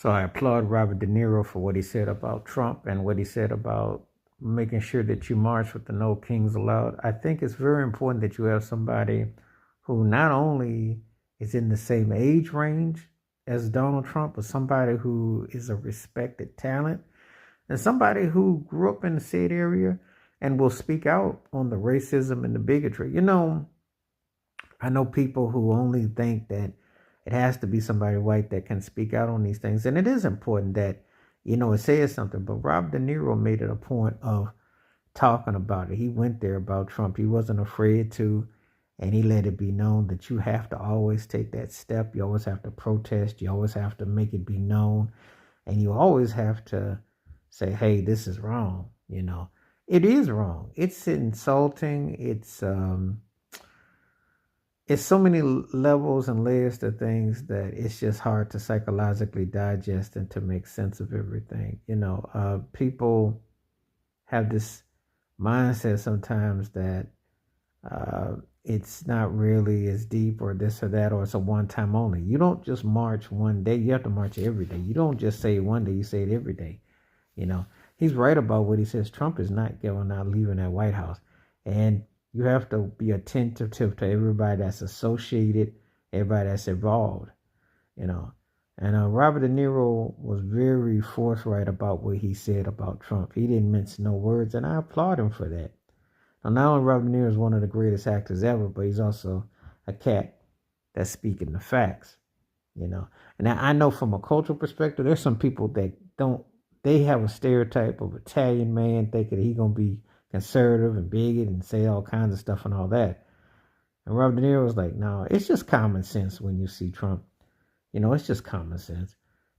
So I applaud Robert De Niro for what he said about Trump and what he said about making sure that you march with the No Kings Allowed. I think it's very important that you have somebody who not only is in the same age range as Donald Trump, but somebody who is a respected talent and somebody who grew up in the said area and will speak out on the racism and the bigotry. I know people who only think that it has to be somebody white that can speak out on these things. And it is important that, it says something. But Rob De Niro made it a point of talking about it. He went there about Trump. He wasn't afraid to. And he let it be known that you have to always take that step. You always have to protest. You always have to make it be known. And you always have to say, hey, this is wrong. It is wrong. It's insulting. It's so many levels and layers to things that it's just hard to psychologically digest and to make sense of everything. People have this mindset sometimes that it's not really as deep or this or that, or it's a one time only. You don't just march one day. You have to march every day. You don't just say it one day, you say it every day. He's right about what he says. Trump is not leaving that White House. And you have to be attentive to everybody that's associated, everybody that's involved, And Robert De Niro was very forthright about what he said about Trump. He didn't mince no words, and I applaud him for that. Now, not only Robert De Niro is one of the greatest actors ever, but he's also a cat that's speaking the facts, And I know from a cultural perspective, there's some people that they have a stereotype of Italian man thinking he going to be conservative and bigot and say all kinds of stuff and all that. And Robert De Niro was like, no, it's just common sense when you see Trump. It's just common sense.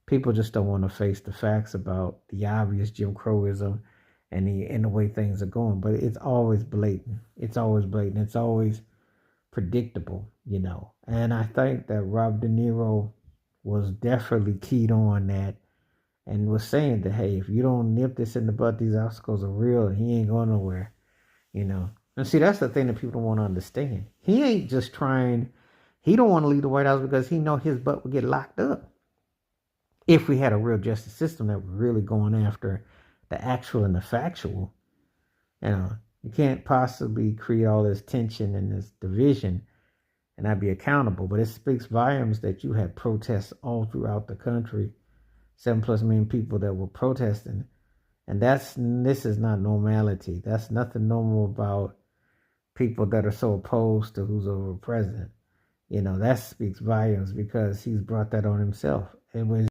People just don't want to face the facts about the obvious Jim Crowism and the way things are going. But it's always blatant. It's always blatant. It's always predictable, And I think that Robert De Niro was definitely keyed on that and was saying that, hey, if you don't nip this in the bud, these obstacles are real and he ain't going nowhere, And see, that's the thing that people don't want to understand. He ain't just he don't want to leave the White House because he know his butt would get locked up. If we had a real justice system that was really going after the actual and the factual, you can't possibly create all this tension and this division and not be accountable. But it speaks volumes that you had protests all throughout the country. 7+ million people that were protesting. And this is not normality. That's nothing normal about people that are so opposed to who's over president. That speaks volumes because he's brought that on himself. It was